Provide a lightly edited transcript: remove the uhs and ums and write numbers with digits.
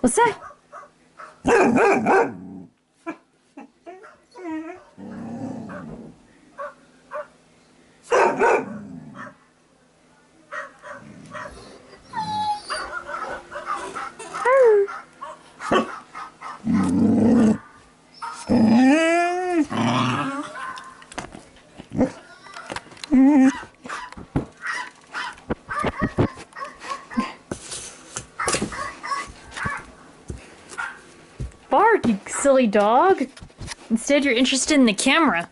What's that? Bark, you silly dog. Instead, you're interested in the camera.